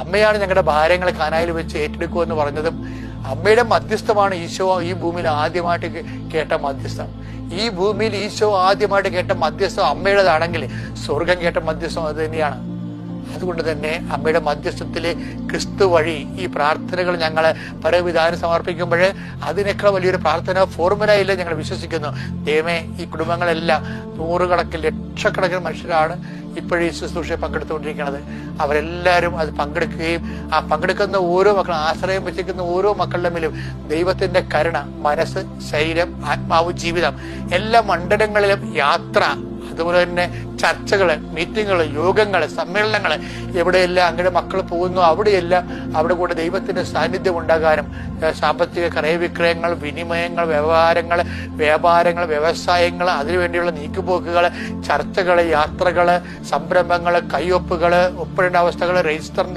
അമ്മയാണ് ഞങ്ങളുടെ ഭാരങ്ങൾ കാനായിൽ വെച്ച് ഏറ്റെടുക്കുമെന്ന് പറഞ്ഞതും അമ്മയുടെ മധ്യസ്ഥമാണ് ഈശോ ഈ ഭൂമിയിൽ ആദ്യമായിട്ട് കേട്ട മധ്യസ്ഥം. ഈ ഭൂമിയിൽ ഈശോ ആദ്യമായിട്ട് കേട്ട മധ്യസ്ഥം അമ്മയുടേതാണെങ്കിൽ സ്വർഗം കേട്ട മധ്യസ്ഥം അത് തന്നെയാണ്. അതുകൊണ്ട് തന്നെ അമ്മയുടെ മധ്യസ്ഥത്തിലെ ക്രിസ്തു വഴി ഈ പ്രാർത്ഥനകൾ ഞങ്ങൾ പരവിധാനം സമർപ്പിക്കുമ്പോൾ അതിനേക്കാൾ വലിയൊരു പ്രാർത്ഥന ഫോർമുല ഇല്ല. ഞങ്ങൾ വിശ്വസിക്കുന്നു ദൈവമേ, ഈ കുടുംബങ്ങളെല്ലാം നൂറുകണക്കിന് ലക്ഷക്കണക്കിന് മനുഷ്യരാണ് ഇപ്പോഴും ഈ ശുശ്രൂഷയെ പങ്കെടുത്തുകൊണ്ടിരിക്കുന്നത്. അവരെല്ലാവരും അത് പങ്കെടുക്കുകയും ആ പങ്കെടുക്കുന്ന ഓരോ മക്കളും ആശ്രയം വെച്ചിരിക്കുന്ന ഓരോ മക്കളുടെ മേലും ദൈവത്തിന്റെ കരുണ, മനസ്സ്, ശരീരം, ആത്മാവ്, ജീവിതം എല്ലാ മണ്ഡലങ്ങളിലും യാത്ര, അതുപോലെ തന്നെ ചർച്ചകള്, മീറ്റിങ്ങുകള്, യോഗങ്ങള്, സമ്മേളനങ്ങള്, എവിടെയെല്ലാം അങ്ങനെ മക്കൾ പോകുന്നു അവിടെയെല്ലാം അവിടെ കൂടെ ദൈവത്തിന്റെ സാന്നിധ്യം ഉണ്ടാകാനും സാമ്പത്തിക ക്രയവിക്രയങ്ങൾ, വിനിമയങ്ങൾ, വ്യാപാരങ്ങൾ, വ്യവസായങ്ങൾ, അതിനുവേണ്ടിയുള്ള നീക്കുപോക്കുകൾ, ചർച്ചകള്, യാത്രകള്, സംരംഭങ്ങള്, കയ്യൊപ്പുകള്, ഒപ്പിടേണ്ട അവസ്ഥകള്, രജിസ്റ്ററിന്റെ